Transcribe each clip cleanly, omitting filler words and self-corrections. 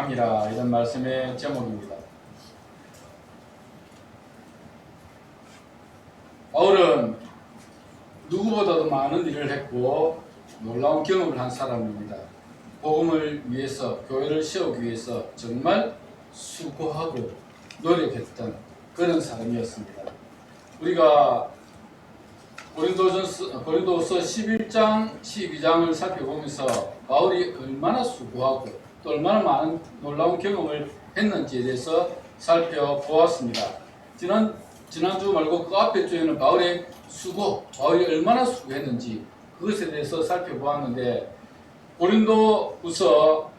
함이라, 이런 말씀의 제목입니다. 바울은 누구보다도 많은 일을 했고 놀라운 경험을 한 사람입니다. 복음을 위해서, 교회를 세우기 위해서 정말 수고하고 노력했던 그런 사람이었습니다. 우리가 고린도서 11장, 12장을 살펴보면서 바울이 얼마나 수고하고 또 얼마나 많은 놀라운 경험을 했는지에 대해서 살펴보았습니다. 지난주 말고 그 앞에 주에는 바울이 얼마나 수고했는지 그것에 대해서 살펴보았는데, 고린도후서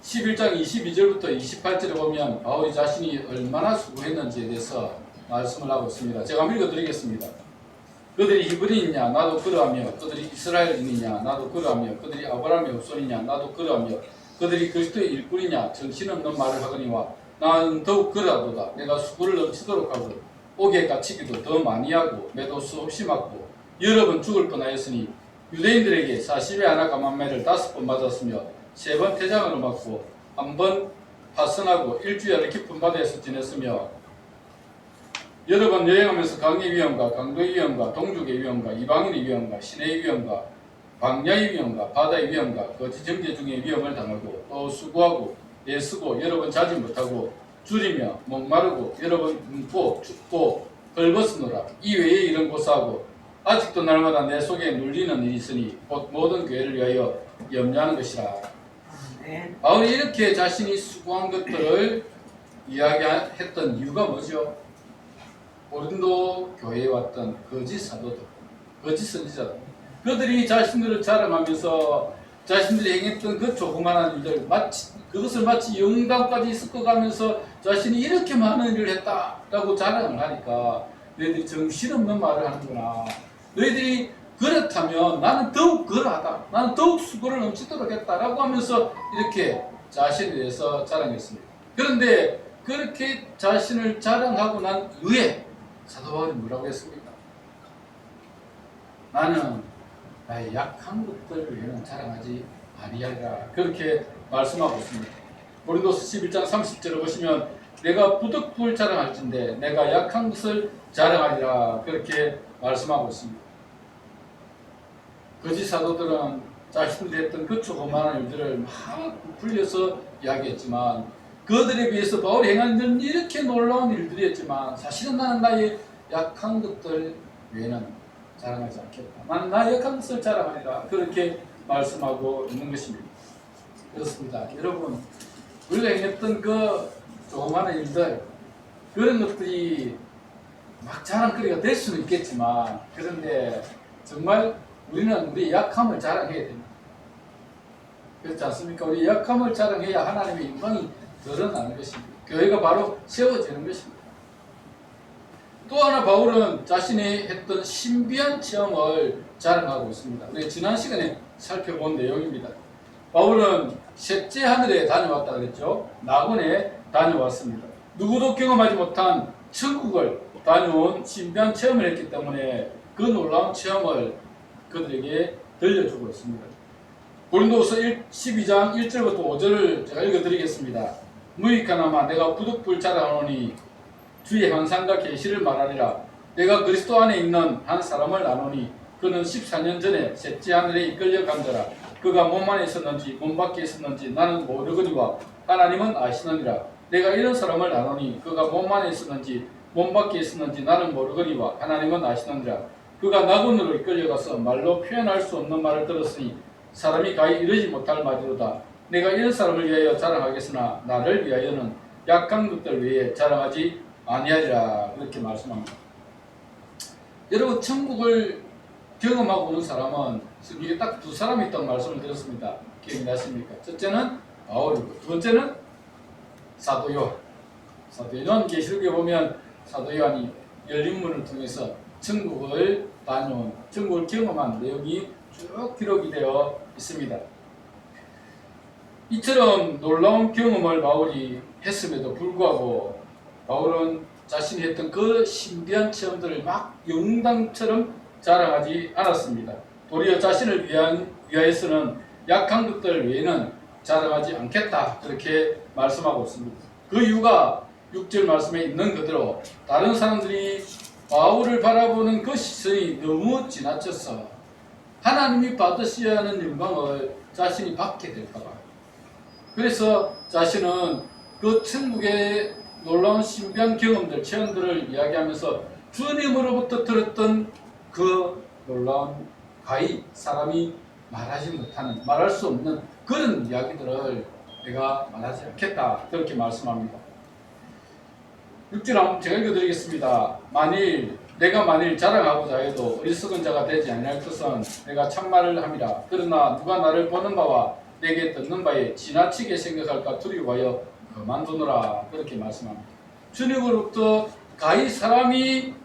11장 22절부터 28절에 보면 바울이 자신이 얼마나 수고했는지에 대해서 말씀을 하고 있습니다. 제가 한번 읽어드리겠습니다. 그들이 히브리인이냐 나도 그러하며, 그들이 이스라엘인이냐 나도 그러하며, 그들이 아브라함의 후손이냐 나도 그러하며, 그들이 그리스도의 일꾼이냐 정신없는 말을 하거니와 나는 더욱 그러하도다. 내가 수고를 넘치도록 하고 옥에 갇히기도 더 많이 하고 매도 수없이 맞고 여러 번 죽을 뻔하였으니 유대인들에게 40에 하나 감한매를 5번 맞았으며 3번 태장으로 맞고 1번 파선하고 일주일을 깊은 바다에서 지냈으며 여러 번 여행하면서 강의 위험과 강도의 위험과 동족의 위험과 이방인의 위험과 시내의 위험과 광야의 위험과 바다의 위험과 거짓 정죄 중의 위험을 당하고 또 수고하고 애쓰고 여러 번 자지 못하고 줄이며 목마르고 여러 번 굶고 춥고 헐벗으노라. 이외에 이런 고사하고 아직도 날마다 내 속에 눌리는 일이 있으니 곧 모든 교회를 위하여 염려하는 것이라. 바울이 이렇게 자신이 수고한 것들을 이야기했던 이유가 뭐죠? 고린도 교회에 왔던 거짓 사도들, 거짓 선지자들, 그들이 자신들을 자랑하면서 자신들이 행했던 그 조그마한 일들, 그것을 마치 영광까지 섞어가면서 자신이 이렇게 많은 일을 했다라고 자랑을 하니까 너희들이 정신없는 말을 하는구나. 너희들이 그렇다면 나는 더욱 그러하다. 나는 더욱 수고를 넘치도록 했다라고 하면서 이렇게 자신에 대해서 자랑했습니다. 그런데 그렇게 자신을 자랑하고 난 후에 사도 바울이 뭐라고 했습니까? 나는 나의 약한 것들 외에는 자랑하지 아니하리라. 그렇게 말씀하고 있습니다. 고린도서 11장 30절을 보시면 내가 부득불 자랑할진대 내가 약한 것을 자랑하리라. 그렇게 말씀하고 있습니다. 거짓 사도들은 자신들이 했던 그 조그마한 일들을 막 부풀려서 이야기했지만 그들에 비해서 바울이 행한 일은 이렇게 놀라운 일들이었지만 사실은 나는 나의 약한 것들 외에는 자랑하지 않겠다. 나는 나의 약한 것을 자랑하리라. 그렇게 말씀하고 있는 것입니다. 그렇습니다. 여러분, 우리가 행했던 그 조그마한 일들, 그런 것들이 막 자랑거리가 될 수는 있겠지만 그런데 정말 우리는 우리 약함을 자랑해야 됩니다. 그렇지 않습니까? 우리 약함을 자랑해야 하나님의 영광이 드러나는 것입니다. 교회가 바로 세워지는 것입니다. 또 하나 바울은 자신이 했던 신비한 체험을 자랑하고 있습니다. 우리 지난 시간에 살펴본 내용입니다. 바울은 셋째 하늘에 다녀왔다 그랬죠. 낙원에 다녀왔습니다. 누구도 경험하지 못한 천국을 다녀온 신비한 체험을 했기 때문에 그 놀라운 체험을 그들에게 들려주고 있습니다. 고린도후서 12장 1절부터 5절을 제가 읽어드리겠습니다. 무익하나마 내가 부득불 자랑하노니 주의 형상과 계시를 말하리라. 내가 그리스도 안에 있는 한 사람을 아노니 그는 14년 전에 셋째 하늘에 이끌려 간더라. 그가 몸 안에 있었는지 몸 밖에 있었는지 나는 모르거니와 하나님은 아시느니라. 내가 이런 사람을 아노니 그가 몸 안에 있었는지 몸 밖에 있었는지 나는 모르거니와 하나님은 아시느니라. 그가 낙원으로 이끌려가서 말로 표현할 수 없는 말을 들었으니 사람이 가히 이르지 못할 말이로다. 내가 이런 사람을 위하여 자랑하겠으나 나를 위하여는 약한 것들 외에 자랑하지 아니하리라. 그렇게 말씀합니다. 여러분, 천국을 경험하고 오는 사람은 성경에 딱 두 사람이 있다는 말씀을 드렸습니다. 기억이 나십니까? 첫째는 바울이고 두 번째는 사도 요한. 사도 요한 계시록에 보면 사도 요한이 열린 문을 통해서 천국을 다녀온, 천국을 경험한 내용이 쭉 기록이 되어 있습니다. 이처럼 놀라운 경험을 바울이 했음에도 불구하고 바울은 자신이 했던 그 신비한 체험들을 막 영웅당처럼 자랑하지 않았습니다. 도리어 자신을 위하여서는 약한 것들 외에는 자랑하지 않겠다. 그렇게 말씀하고 있습니다. 그 이유가 6절 말씀에 있는 그대로 다른 사람들이 바울을 바라보는 그 시선이 너무 지나쳐서 하나님이 받으셔야 하는 영광을 자신이 받게 될까봐. 그래서 자신은 그 천국의 놀라운 신비한 경험들, 체험들을 이야기하면서 주님으로부터 들었던 그 놀라운 가히 사람이 말하지 못하는, 말할 수 없는 그런 이야기들을 내가 말하지 않겠다. 그렇게 말씀합니다. 6절 한번 제가 읽어드리겠습니다. 내가 만일 자랑하고자 해도 어리석은 자가 되지 아니할 것은 내가 참말을 함이라. 그러나 누가 나를 보는 바와 내게 듣는 바에 지나치게 생각할까 두려워하여 그만두노라. 그렇게 말씀합니다. 주님으로부터 가히 사람이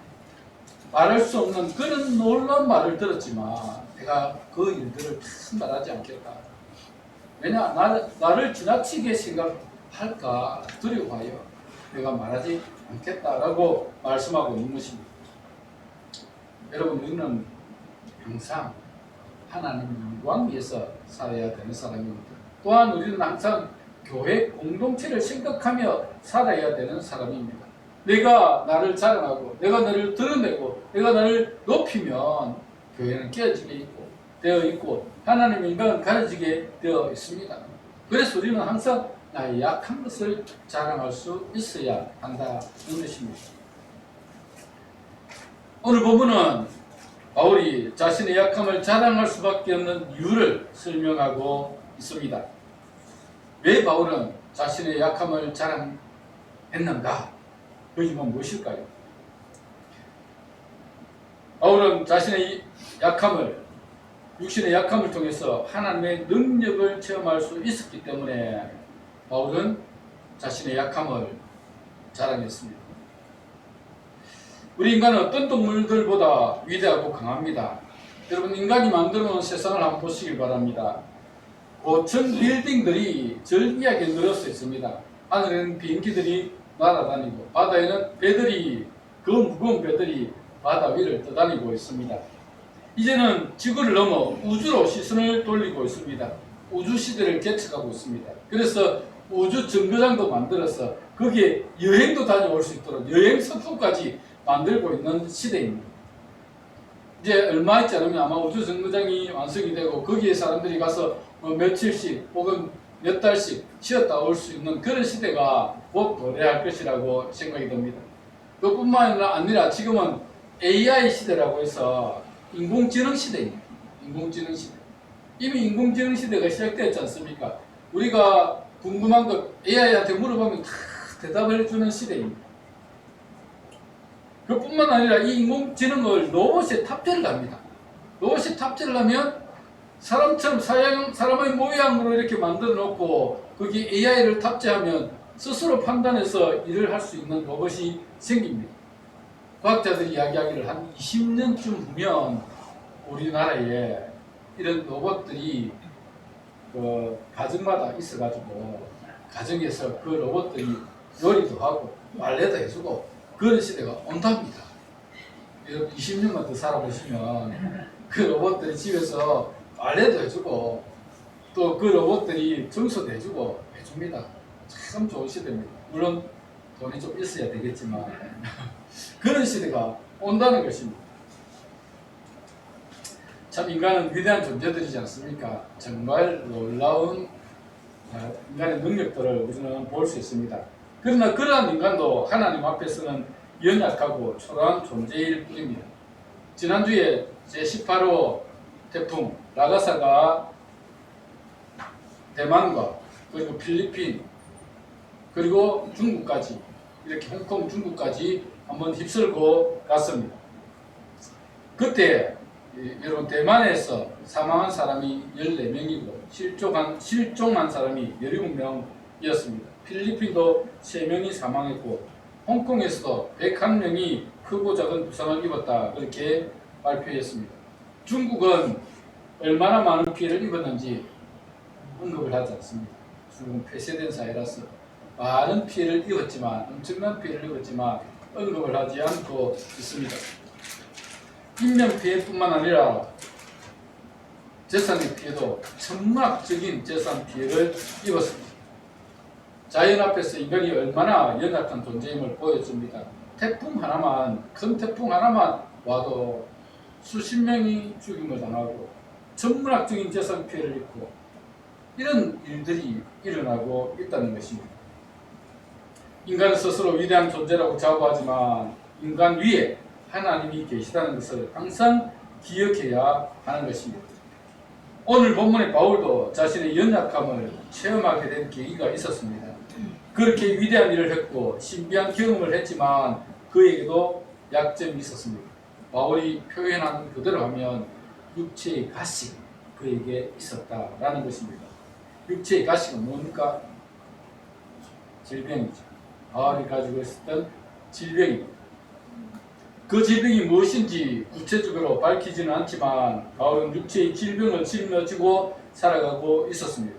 말할 수 없는 그런 놀라운 말을 들었지만 내가 그 일들을 다 말하지 않겠다. 왜냐? 나를 지나치게 생각할까 두려워하여 내가 말하지 않겠다라고 말씀하고 있는 것입니다. 여러분, 우리는 항상 하나님 영광 위해서 살아야 되는 사람입니다. 또한 우리는 항상 교회 공동체를 생각하며 살아야 되는 사람입니다. 내가 나를 자랑하고 내가 나를 드러내고 내가 나를 높이면 교회는 깨어지게 되어 있고 하나님의 영광은 가려지게 되어 있습니다. 그래서 우리는 항상 나의 약한 것을 자랑할 수 있어야 한다는 것입니다. 오늘 본문은 바울이 자신의 약함을 자랑할 수밖에 없는 이유를 설명하고 있습니다. 왜 바울은 자신의 약함을 자랑했는가? 그 이유는 무엇일까요? 바울은 자신의 약함을, 육신의 약함을 통해서 하나님의 능력을 체험할 수 있었기 때문에 바울은 자신의 약함을 자랑했습니다. 우리 인간은 어떤 동물들보다 위대하고 강합니다. 여러분, 인간이 만들어 놓은 세상을 한번 보시길 바랍니다. 고층 빌딩들이 절비하게 늘어서 있습니다. 하늘에는 비행기들이 날아다니고 바다에는 배들이, 그 무거운 배들이 바다 위를 떠다니고 있습니다. 이제는 지구를 넘어 우주로 시선을 돌리고 있습니다. 우주 시대를 개척하고 있습니다. 그래서 우주 정거장도 만들어서 거기에 여행도 다녀올 수 있도록 여행 서품까지 만들고 있는 시대입니다. 이제 얼마 있지 않으면 아마 우주 정거장이 완성이 되고 거기에 사람들이 가서 며칠씩 혹은 몇 달씩 쉬었다 올 수 있는 그런 시대가 곧 도래할 것이라고 생각이 듭니다. 그뿐만 아니라 지금은 AI 시대라고 해서 인공지능 시대입니다. 인공지능 시대. 이미 인공지능 시대가 시작되었지 않습니까? 우리가 궁금한 것 AI한테 물어보면 다 대답을 해주는 시대입니다. 그뿐만 아니라 이 인공지능을 로봇에 탑재를 합니다. 로봇에 탑재를 하면 사람처럼 사람의 모양으로 이렇게 만들어 놓고 거기 AI를 탑재하면 스스로 판단해서 일을 할 수 있는 로봇이 생깁니다. 과학자들이 이야기하기를 한 20년쯤 후면 우리나라에 이런 로봇들이 가정마다 있어가지고 가정에서 그 로봇들이 요리도 하고 빨래도 해주고 그런 시대가 온답니다. 20년만 더 살아보시면 그 로봇들이 집에서 빨래도 해주고 또 그 로봇들이 청소도 해주고 해줍니다. 참 좋은 시대입니다. 물론 돈이 좀 있어야 되겠지만 그런 시대가 온다는 것입니다. 참 인간은 위대한 존재들이지 않습니까? 정말 놀라운 인간의 능력들을 우리는 볼 수 있습니다. 그러나 그러한 인간도 하나님 앞에서는 연약하고 초라한 존재일 뿐입니다. 지난주에 제18호 태풍 라가사가 대만과 그리고 필리핀 그리고 중국까지 이렇게 홍콩 중국까지 한번 휩쓸고 갔습니다. 그때 여러분 대만에서 사망한 사람이 14명이고 실종한 사람이 17명이었습니다. 필리핀도 3명이 사망했고 홍콩에서도 101명이 크고 작은 부상을 입었다 그렇게 발표했습니다. 중국은 얼마나 많은 피해를 입었는지 언급을 하지 않습니다. 중국은 폐쇄된 사회라서 많은 피해를 입었지만 엄청난 피해를 입었지만 언급을 하지 않고 있습니다. 인명피해뿐만 아니라 재산의 피해도 천문학적인 재산 피해를 입었습니다. 자연 앞에서 인간이 얼마나 연약한 존재임을 보여줍니다. 태풍 하나만, 큰 태풍 하나만 와도 수십 명이 죽임을 당하고 천문학적인 재산 피해를 입고 이런 일들이 일어나고 있다는 것입니다. 인간은 스스로 위대한 존재라고 자부하지만 인간 위에 하나님이 계시다는 것을 항상 기억해야 하는 것입니다. 오늘 본문의 바울도 자신의 연약함을 체험하게 된 계기가 있었습니다. 그렇게 위대한 일을 했고 신비한 경험을 했지만 그에게도 약점이 있었습니다. 바울이 표현한 그대로 하면 육체의 가식 그에게 있었다라는 것입니다. 육체의 가식은 뭡니까? 질병이죠. 바울이 가지고 있었던 질병입니다. 그 질병이 무엇인지 구체적으로 밝히지는 않지만 바울은 육체의 질병을 짊어지고 살아가고 있었습니다.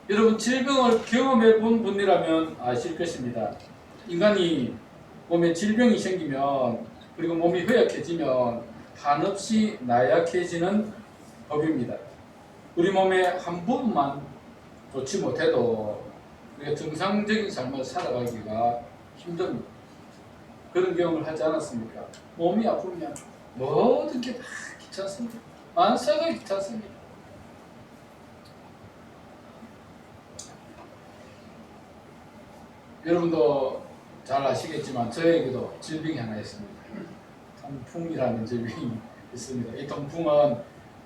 여러분 질병을 경험해 본 분이라면 아실 것입니다. 인간이 몸에 질병이 생기면 그리고 몸이 허약해지면 한없이 나약해지는 법입니다. 우리 몸의 한 부분만 좋지 못해도 우리가 정상적인 삶을 살아가기가 힘듭니다. 그런 경험을 하지 않았습니까? 몸이 아프면 모든 게 다 귀찮습니다. 만사가 귀찮습니다. 여러분도 잘 아시겠지만 저에게도 질병이 하나 있습니다. 통풍이라는 질병이 있습니다. 이 통풍은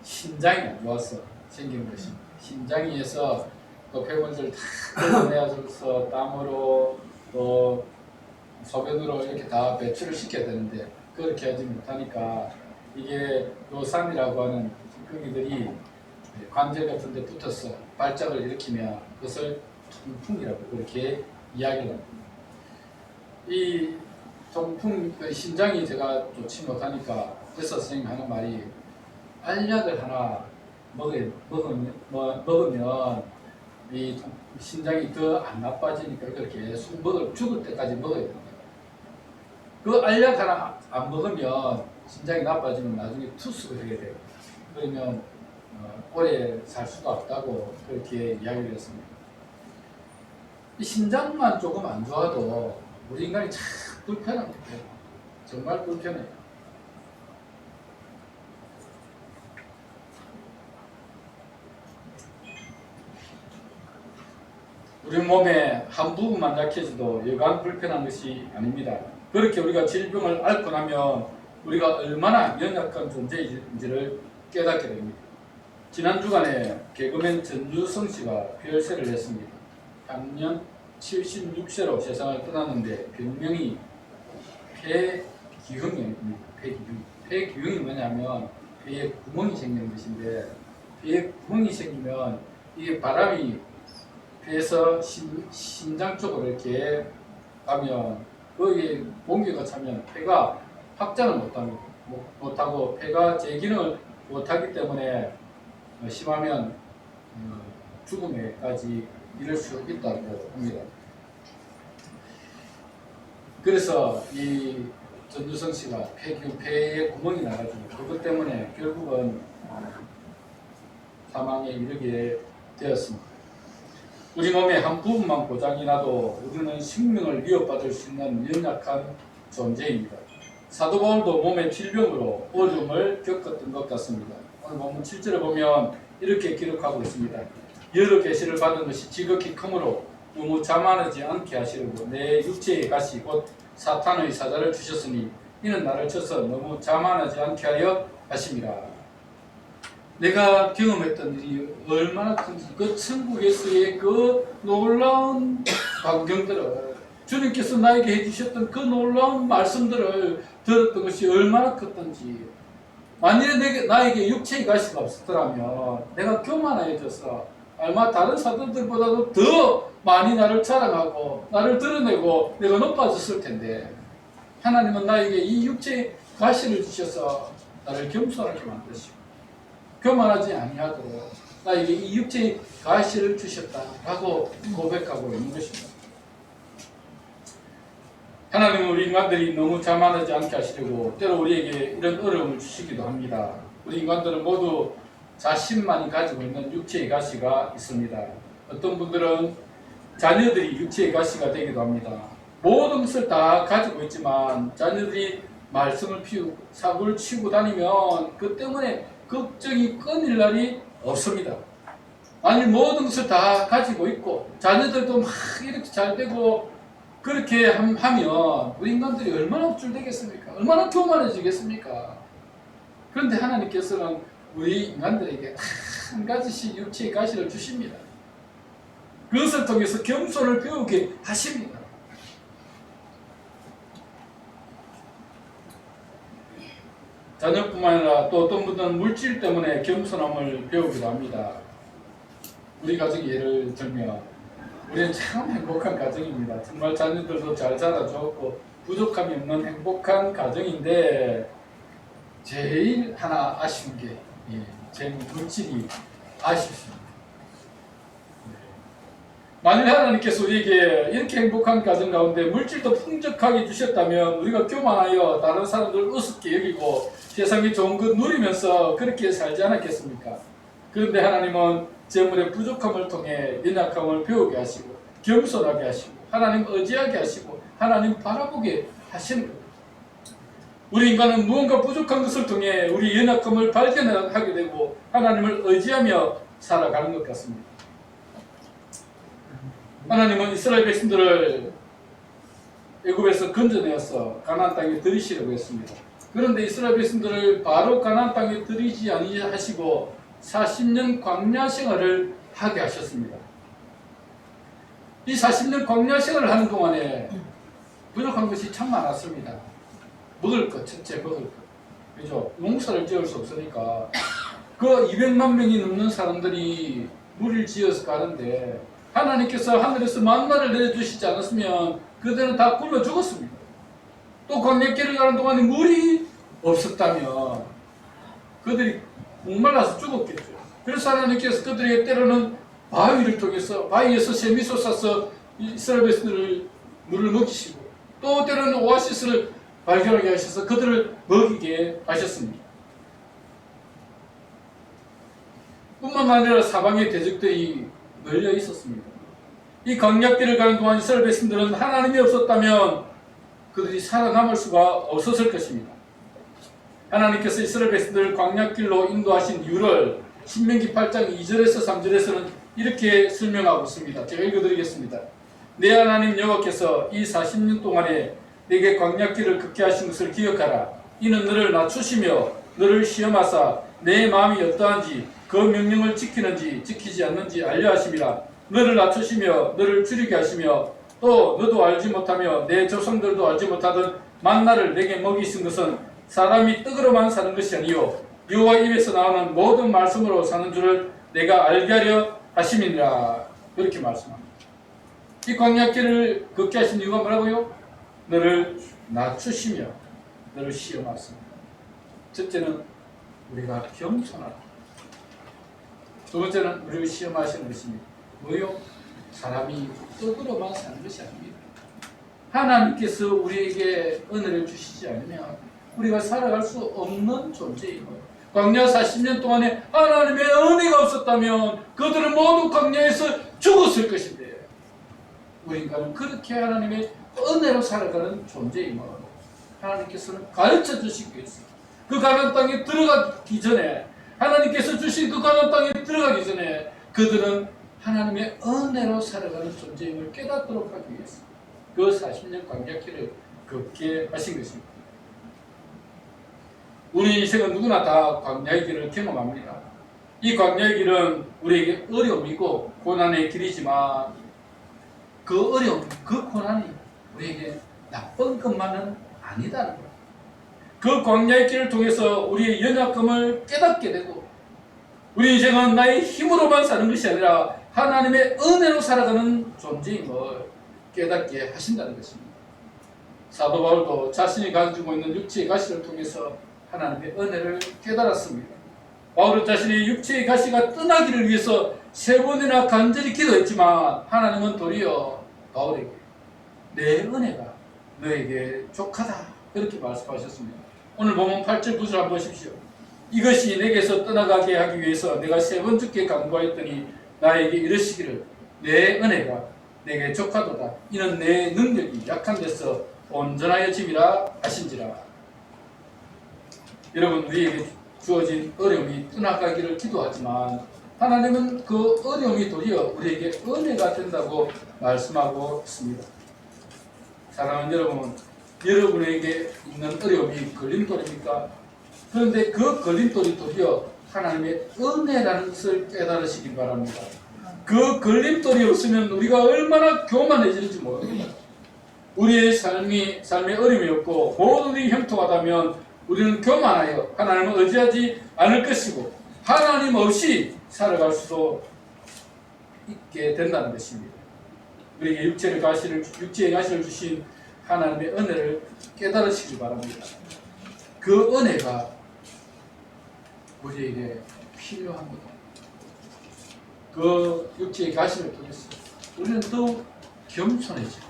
신장이 안 좋아서 생기는 것입니다. 신장에서 또 폐물들을 다 끌어내어서 땀으로 또 소변으로 이렇게 다 배출을 시켜야 되는데 그렇게 하지 못하니까 이게 요산이라고 하는 찌꺼기들이 관절 같은 데 붙어서 발작을 일으키면 그것을 통풍이라고 그렇게 이야기를 합니다. 이 통풍, 신장이 제가 좋지 못하니까 의사 선생님이 하는 말이 알약을 하나 먹으면 이 신장이 더 안 나빠지니까 그렇게 계속 죽을 때까지 먹어야 됩니다. 그 알약 하나 안 먹으면 신장이 나빠지면 나중에 투숙을 하게 돼요. 그러면 오래 살 수가 없다고 그렇게 이야기를 했습니다. 이 신장만 조금 안 좋아도 우리 인간이 참 불편합니다. 정말 불편해요. 우리 몸의 한 부분만 약해져도 여간 불편한 것이 아닙니다. 그렇게 우리가 질병을 앓고 나면 우리가 얼마나 연약한 존재인지를 깨닫게 됩니다. 지난 주간에 개그맨 전주성 씨가 별세를 했습니다. 작년 76세로 세상을 떠났는데 별명이 폐기흉입니다. 폐기흉이 뭐냐면 폐에 구멍이 생기는 것인데 폐에 구멍이 생기면 이게 바람이 폐에서 신장 쪽으로 이렇게 가면 거기에 공기가 차면 폐가 확장을 못하고 폐가 제 기능을 못하기 때문에 심하면 죽음에까지 이를 수 있다고 합니다. 그래서 이 전주성 씨가 폐에 구멍이 나가지고 그것 때문에 결국은 사망에 이르게 되었습니다. 우리 몸의 한 부분만 고장이 나도 우리는 생명을 위협받을 수 있는 연약한 존재입니다. 사도 바울도 몸의 질병으로 어려움을 겪었던 것 같습니다. 오늘 본문 7절에 보면 이렇게 기록하고 있습니다. 여러 계시를 받은 것이 지극히 크므로 너무 자만하지 않게 하시려고 내 육체의 가시 곧 사탄의 사자를 주셨으니 이는 나를 쳐서 너무 자만하지 않게 하여 하심이라. 내가 경험했던 일이 얼마나 큰지 그 천국에서의 그 놀라운 광경들을 주님께서 나에게 해주셨던 그 놀라운 말씀들을 들었던 것이 얼마나 컸던지 만일에 나에게 육체의 가시가 없었더라면 내가 교만해져서 아마 다른 사도들보다도 더 많이 나를 자랑하고 나를 드러내고 내가 높아졌을 텐데 하나님은 나에게 이 육체의 가시를 주셔서 나를 겸손하게 만드시고 교만하지 아니하도록 나에게 이 육체의 가시를 주셨다라고 고백하고 있는 것입니다. 하나님은 우리 인간들이 너무 자만하지 않게 하시려고 때로 우리에게 이런 어려움을 주시기도 합니다. 우리 인간들은 모두 자신만이 가지고 있는 육체의 가시가 있습니다. 어떤 분들은 자녀들이 육체의 가시가 되기도 합니다. 모든 것을 다 가지고 있지만 자녀들이 말썽을 피우고 사고를 치고 다니면 그 때문에 걱정이 끊일 날이 없습니다. 아니 모든 것을 다 가지고 있고 자녀들도 막 이렇게 잘 되고 그렇게 하면 우리 인간들이 얼마나 우쭐되겠습니까? 얼마나 교만해지겠습니까? 그런데 하나님께서는 우리 인간들에게 한 가지씩 육체의 가시를 주십니다. 그것을 통해서 겸손을 배우게 하십니다. 자녀뿐만 아니라 또 어떤 분들은 물질 때문에 겸손함을 배우기도 합니다. 우리 가정 예를 들면 우리는 참 행복한 가정입니다. 정말 자녀들도 잘 자라줬고 부족함이 없는 행복한 가정인데 제일 하나 아쉬운 게 제 물질이 아쉽습니다. 만일 하나님께서 우리에게 이렇게 행복한 가정 가운데 물질도 풍족하게 주셨다면 우리가 교만하여 다른 사람들 우습게 여기고 세상에 좋은 것 누리면서 그렇게 살지 않았겠습니까? 그런데 하나님은 재물의 부족함을 통해 연약함을 배우게 하시고 겸손하게 하시고 하나님 의지하게 하시고 하나님 바라보게 하시는 겁니다. 우리 인간은 무언가 부족한 것을 통해 우리 연약함을 발견하게 되고 하나님을 의지하며 살아가는 것 같습니다. 하나님은 이스라엘 백성들을 애굽에서 건져내어서 가나안 땅에 들이시려고 했습니다. 그런데 이스라엘 백성들을 바로 가나안 땅에 들이지 아니하시고 40년 광야 생활을 하게 하셨습니다. 이 40년 광야 생활을 하는 동안에 부족한 것이 참 많았습니다. 먹을 것, 첫째 먹을 것. 그죠? 농사를 지을 수 없으니까 그 200만 명이 넘는 사람들이 물을 지어서 가는데 하나님께서 하늘에서 만나를 내려주시지 않았으면 그들은 다 굶어 죽었습니다. 또 광야길을 가는 동안에 물이 없었다면 그들이 목말라서 죽었겠죠. 그래서 하나님께서 그들에게 때로는 바위를 통해서 바위에서 샘이 솟아서 이스라엘 백성들을 물을 먹이시고 또 때로는 오아시스를 발견하게 하셔서 그들을 먹이게 하셨습니다. 뿐만 아니라 사방에 대적들이 널려 있었습니다. 이 광야길을 가는 동안 이스라엘 백성들은 하나님이 없었다면 그들이 살아남을 수가 없었을 것입니다. 하나님께서 이스라엘 백성들을 광야길로 인도하신 이유를 신명기 8장 2절에서 3절에서는 이렇게 설명하고 있습니다. 제가 읽어드리겠습니다. 내 하나님 여호와께서 이 40년 동안에 내게 광야길을 걷게 하신 것을 기억하라. 이는 너를 낮추시며 너를 시험하사 내 마음이 어떠한지 그 명령을 지키는지 지키지 않는지 알려 하심이라. 너를 낮추시며 너를 줄이게 하시며 또 너도 알지 못하며 내 조상들도 알지 못하던 만나를 내게 먹이신 것은 사람이 떡으로만 사는 것이 아니요 여호와 입에서 나오는 모든 말씀으로 사는 줄을 내가 알게 하려 하심이니라. 이렇게 말씀합니다. 이 광야길을 걷게 하신 이유가 뭐라고요? 너를 낮추시며 너를 시험하십니다. 첫째는 우리가 겸손하다. 두 번째는 우리를 시험하시는 것입니다. 뭐요? 사람이 떡으로만 사는 것이 아닙니다. 하나님께서 우리에게 은혜를 주시지 않으면 우리가 살아갈 수 없는 존재인 거예요. 광야 40년 동안에 하나님의 은혜가 없었다면 그들은 모두 광야에서 죽었을 것인데 우리 인간은 그렇게 하나님의 은혜로 살아가는 존재인 거예요. 하나님께서는 가르쳐 주시기 위해서 그 가나안 땅에 들어가기 전에 하나님께서 주신 그 가나안 땅에 들어가기 전에 그들은 하나님의 은혜로 살아가는 존재임을 깨닫도록 하기 위해서 그 40년 광야길을 걷게 하신 것입니다. 우리 인생은 누구나 다 광야의 길을 경험합니다. 이 광야의 길은 우리에게 어려움이고 고난의 길이지만 그 어려움, 그 고난이 우리에게 나쁜 것만은 아니다는 거예요. 그 광야의 길을 통해서 우리의 연약함을 깨닫게 되고 우리 인생은 나의 힘으로만 사는 것이 아니라 하나님의 은혜로 살아가는 존재임을 깨닫게 하신다는 것입니다. 사도 바울도 자신이 가지고 있는 육체의 가시를 통해서 하나님의 은혜를 깨달았습니다. 바울은 자신의 육체의 가시가 떠나기를 위해서 3번이나 간절히 기도했지만 하나님은 도리어 바울에게 내 은혜가 너에게 족하다 이렇게 말씀하셨습니다. 오늘 보면 8절 9절 한번 보십시오. 이것이 내게서 떠나가게 하기 위해서 내가 3번 주께 간구하였더니 나에게 이르시기를 내 은혜가 내게 족하도다. 이는 내 능력이 약한 데서 온전하여 짐이라 하신지라. 여러분, 우리에게 주어진 어려움이 떠나가기를 기도하지만 하나님은 그 어려움이 도리어 우리에게 은혜가 된다고 말씀하고 있습니다. 사랑하는 여러분, 여러분에게 있는 어려움이 걸림돌입니까? 그런데 그 걸림돌이 도리어 하나님의 은혜라는 것을 깨달으시기 바랍니다. 그 걸림돌이 없으면 우리가 얼마나 교만해지는지 모릅니다. 우리의 삶의 어려움이 없고 모든 일이 형통하다면 우리는 교만하여 하나님을 의지하지 않을 것이고 하나님 없이 살아갈 수도 있게 된다는 것입니다. 우리에게 육체의 가시를 주신 하나님의 은혜를 깨달으시기 바랍니다. 그 은혜가 우리에게 필요합니다. 그 육체의 가시를 통해서 우리는 더욱 겸손해지고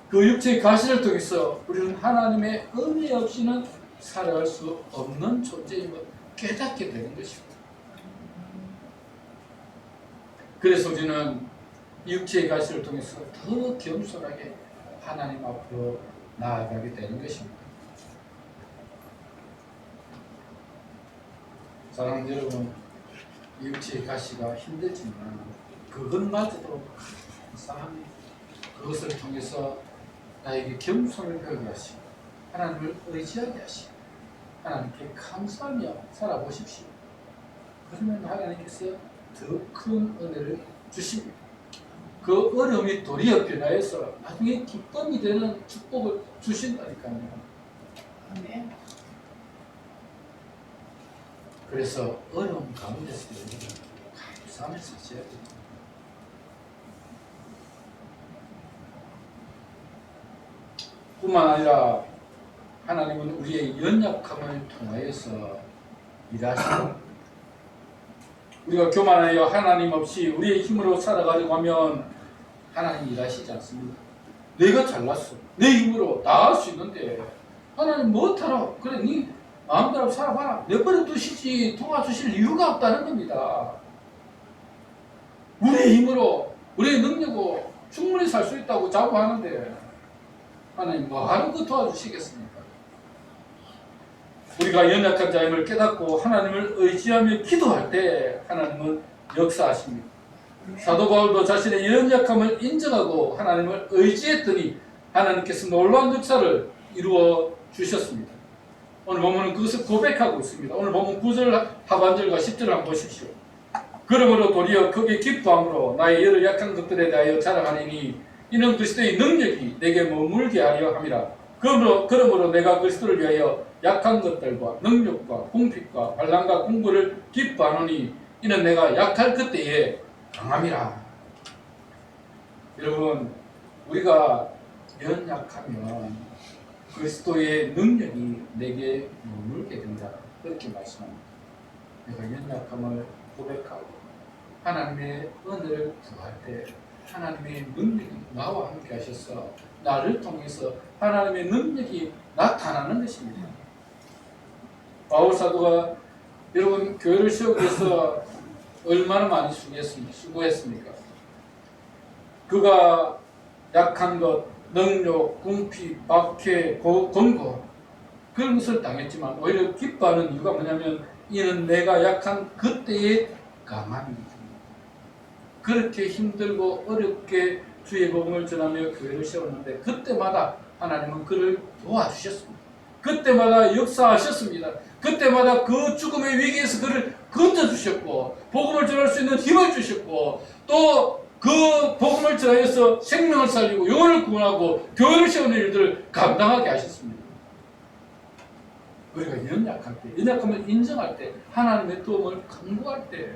그 육체의 가시를 통해서 우리는 하나님의 은혜 없이는 살아갈 수 없는 존재임을 깨닫게 되는 것입니다. 그래서 우리는 육체의 가시를 통해서 더 겸손하게 하나님 앞으로 나아가게 되는 것입니다. 사랑하는 여러분, 육체의 가시가 힘들지만 그것마저도 감사합니다. 그것을 통해서 나에게 겸손을 배우게 하시고 하나님을 의지하게 하시고 하나님께 감사하며 살아보십시오. 그러면 하나님께서 더 큰 은혜를 주십니다. 그 어려움이 도리어 변화해서 나중에 기쁨이 되는 축복을 주신다니까요. 아멘. 그래서 어려움 가운데서 감사하며 사셔야 됩니다. 뿐만 아니라 하나님은 우리의 연약함을 통하여서 일하시고 우리가 교만하여 하나님 없이 우리의 힘으로 살아가려고 하면 하나님 일하시지 않습니다. 내가 잘났어. 내 힘으로 다 할 수 있는데 하나님 못하라. 그래 네 마음대로 살아봐라. 내버려 두시지 도와주실 이유가 없다는 겁니다. 우리의 힘으로 우리의 능력으로 충분히 살 수 있다고 자부하는데 하나님 뭐하는 거 도와주시겠습니까? 우리가 연약한 자임을 깨닫고 하나님을 의지하며 기도할 때 하나님은 역사하십니다. 사도 바울도 자신의 연약함을 인정하고 하나님을 의지했더니 하나님께서 놀라운 역사를 이루어 주셨습니다. 오늘 본문은 그것을 고백하고 있습니다. 오늘 본문 9절 하반절과 10절을 한번 보십시오. 그러므로 도리어 크게 기뻐함으로 나의 여러 약한 것들에 대하여 자랑하리니 이는 그리스도의 능력이 내게 머물게 하려 함이라. 그러므로 내가 그리스도를 위하여 약한 것들과 능력과 궁핍과 환난과 공부를 기뻐하노니 이는 내가 약할 그때에 강함이라. 여러분, 우리가 연약하면 그리스도의 능력이 내게 머물게 된다. 그렇게 말씀합니다. 내가 연약함을 고백하고 하나님의 은혜를 구할 때 하나님의 능력이 나와 함께 하셔서 나를 통해서 하나님의 능력이 나타나는 것입니다. 바울 사도가 여러분 교회를 세우기 위해서 얼마나 많이 수고했습니까? 그가 약한 것, 능력, 궁핍, 박해, 권고 그런 것을 당했지만 오히려 기뻐하는 이유가 뭐냐면 이는 내가 약한 그때의 강함입니다. 그렇게 힘들고 어렵게 주의 복음을 전하며 교회를 세웠는데 그때마다 하나님은 그를 도와주셨습니다. 그때마다 역사하셨습니다. 그때마다 그 죽음의 위기에서 그를 건져주셨고 복음을 전할 수 있는 힘을 주셨고 또 그 복음을 전하여서 생명을 살리고 영혼을 구원하고 교회를 세우는 일들을 감당하게 하셨습니다. 우리가 연약할 때, 연약함을 인정할 때, 하나님의 도움을 간구할 때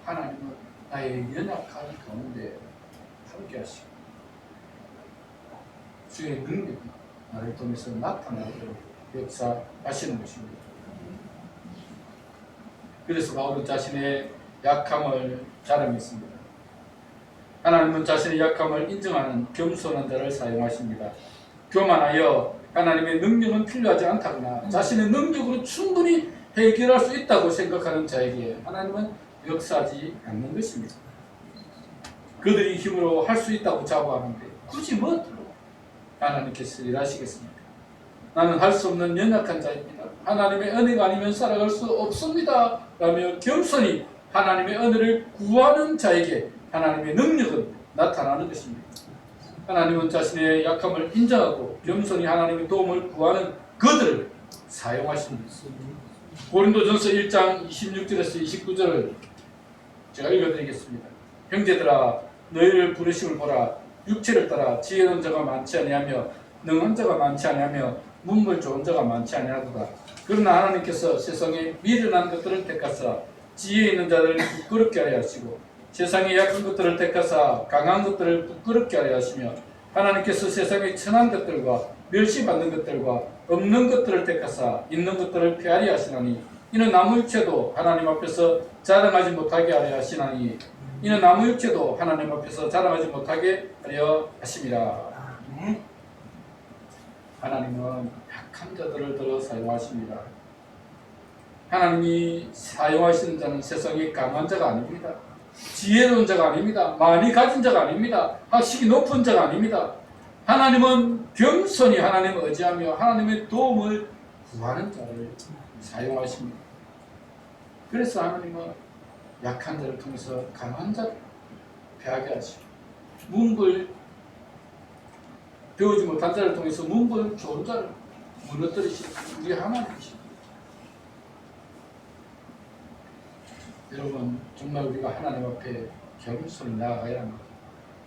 하나님은 나의 연약한 가운데 함께 하시고 주의 능력이 나를 통해서 나타나도록 역사하시는 것입니다. 그래서 바울은 자신의 약함을 자랑했습니다. 하나님은 자신의 약함을 인정하는 겸손한 자를 사용하십니다. 교만하여 하나님의 능력은 필요하지 않다거나 자신의 능력으로 충분히 해결할 수 있다고 생각하는 자에게 하나님은 역사하지 않는 것입니다. 그들이 힘으로 할 수 있다고 자부하는데 굳이 무엇으로 하나님께서 일하시겠습니까? 나는 할 수 없는 연약한 자입니다. 하나님의 은혜가 아니면 살아갈 수 없습니다. 라며 겸손히 하나님의 은혜를 구하는 자에게 하나님의 능력은 나타나는 것입니다. 하나님은 자신의 약함을 인정하고 겸손히 하나님의 도움을 구하는 그들을 사용하십니다. 고린도전서 1장 26절에서 29절을 제가 읽어드리겠습니다. 형제들아 너희를 부르심을 보라. 육체를 따라 지혜로운 자가 많지 아니하며 능한 자가 많지 아니하며 문물 좋은 자가 많지 아니하도다. 그러나 하나님께서 세상에 미련한 것들을 택하사 지혜 있는 자들을 부끄럽게 하려 하시고 세상에 약한 것들을 택하사 강한 것들을 부끄럽게 하려 하시며 하나님께서 세상에 천한 것들과 멸시받는 것들과 없는 것들을 택하사 있는 것들을 폐하려 하시나니 이는 아무 육체도 하나님 앞에서 자랑하지 못하게 하려 하시나니 이는 아무 육체도 하나님 앞에서 자랑하지 못하게 하려 하심이라. 하나님은 약한 자들을 들어 사용하십니다. 하나님이 사용하시는 자는 세상에 강한 자가 아닙니다. 지혜로운 자가 아닙니다. 많이 가진 자가 아닙니다. 학식이 높은 자가 아닙니다. 하나님은 겸손히 하나님을 의지하며 하나님의 도움을 구하는 자를 사용하십니다. 그래서 하나님은 약한 자를 통해서 강한 자를 배하게 하시고 문불 배우지 못한 자를 통해서 문불 좋은 자를 무너뜨리시는 우리 하나님이십니다. 여러분 정말 우리가 하나님 앞에 겸손히 나아가야 합니다.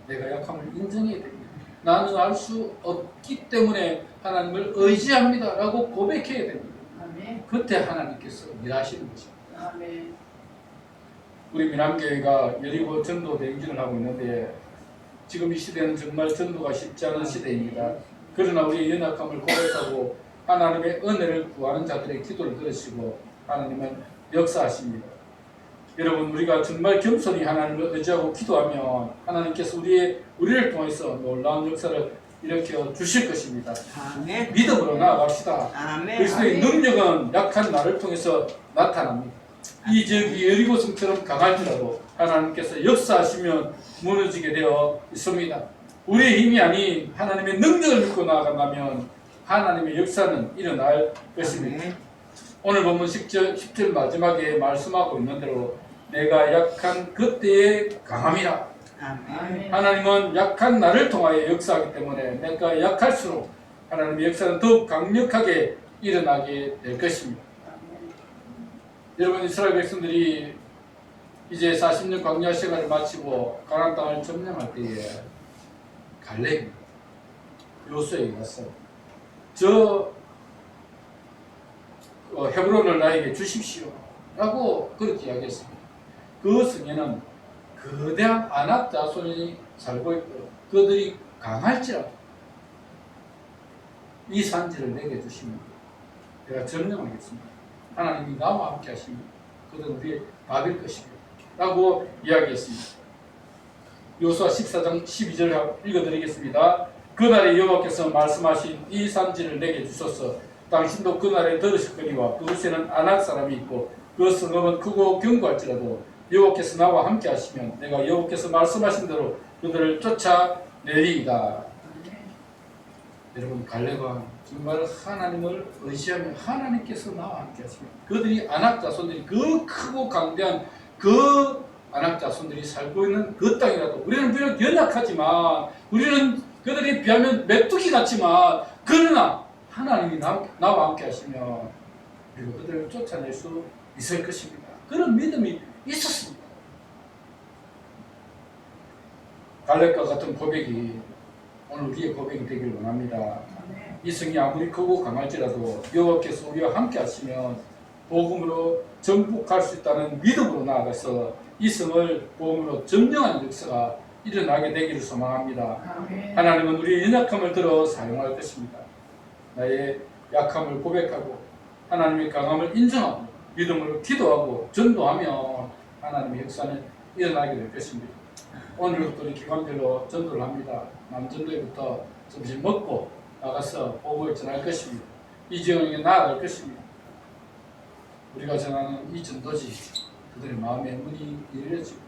내가 약함을 인정해야 됩니다. 나는 알 수 없기 때문에 하나님을 의지합니다 라고 고백해야 됩니다. 아멘. 그때 하나님께서 일하시는 것입니다. 아멘. 우리 미남교회가 여리고 전도 대행진을 하고 있는데 지금 이 시대는 정말 전도가 쉽지 않은 시대입니다. 그러나 우리의 연약함을 고백하고 하나님의 은혜를 구하는 자들의 기도를 들으시고 하나님은 역사하십니다. 여러분 우리가 정말 겸손히 하나님을 의지하고 기도하면 하나님께서 우리를 통해서 놀라운 역사를 일으켜 주실 것입니다. 아멘. 믿음으로 나아갑시다. 아멘. 그리스도의 능력은 약한 나를 통해서 나타납니다. 이 지역이 여리고 성처럼 강할지라도 하나님께서 역사하시면 무너지게 되어 있습니다. 우리의 힘이 아닌 하나님의 능력을 믿고 나아간다면 하나님의 역사는 일어날 것입니다. 오늘 본문 10절 마지막에 말씀하고 있는 대로 내가 약한 그때에 강함이라. 아멘. 하나님은 약한 나를 통하여 역사하기 때문에 내가 약할수록 하나님의 역사는 더욱 강력하게 일어나게 될 것입니다. 여러분 이스라엘 백성들이 이제 40년 광야 생활을 마치고 가나안 땅을 점령할 때에 갈렙이 요수에게 가서 저 헤브론을 나에게 주십시오 라고 그렇게 이야기했습니다. 그 성에는 거대한 아낙 자손이 살고 있고 그들이 강할지라도 이 산지를 내게 주시면 내가 점령하겠습니다. 하나님이 나와 함께 하시면 그들은 우리의 밥일 것입니다 라고 이야기했습니다. 요수아 14장 12절 읽어드리겠습니다. 그날에 여호와께서 말씀하신 이 산지를 내게 주소서. 당신도 그날에 들으실 거니와 그곳에는 아낙 사람이 있고 그 성읍은 크고 견고할지라도 여호와께서 나와 함께 하시면 내가 여호와께서 말씀하신 대로 그들을 쫓아내리이다. 여러분 갈렙은 정말 하나님을 의지하며 하나님께서 나와 함께 하시면 그들이 아낙 자손들이 그 크고 강대한 그 아낙 자손들이 살고 있는 그 땅이라도 우리는 비록 연약하지만 우리는 그들에 비하면 메뚜기 같지만 그러나 하나님이 나와 함께 하시면 우리가 그들을 쫓아낼 수 있을 것입니다. 그런 믿음이 있었습니다. 갈렙과 같은 고백이 오늘 우리의 고백이 되길 원합니다. 이 성이 아무리 크고 강할지라도 여호와께서 우리와 함께 하시면 복음으로 정복할 수 있다는 믿음으로 나아가서 이 성을 복음으로 점령하는 역사가 일어나게 되기를 소망합니다. 아멘. 하나님은 우리의 연약함을 들어 사용할 것입니다. 나의 약함을 고백하고 하나님의 강함을 인정하고 믿음으로 기도하고 전도하면 하나님의 역사는 일어나게 될 것입니다. 오늘부터 우리 기관별로 전도를 합니다. 남전도에부터 점심 먹고 나가서 복음을 전할 것입니다. 이 지역에 나아갈 것입니다. 우리가 전하는 이 전도지 그들의 마음의 문이 열려지고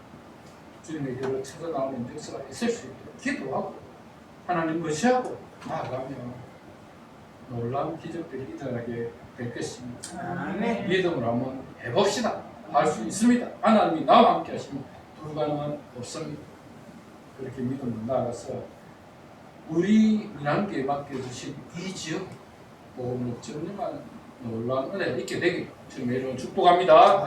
주님의 교를 찾아 나오는 역사가 있을 수 있도록 기도하고 하나님 의지하고 나아가면 놀라운 기적들이 일어나게 될 것입니다. 아멘. 믿음으로 한번 해봅시다. 할 수 있습니다. 하나님이 나와 함께 하시면 불가능은 없습니다. 그렇게 믿음으로 나아가서 우리 민한교에 맡겨주신 이 지역 복음을 전념하는 놀라운 은혜가 있게 되길 주님의 이름으로 축복합니다.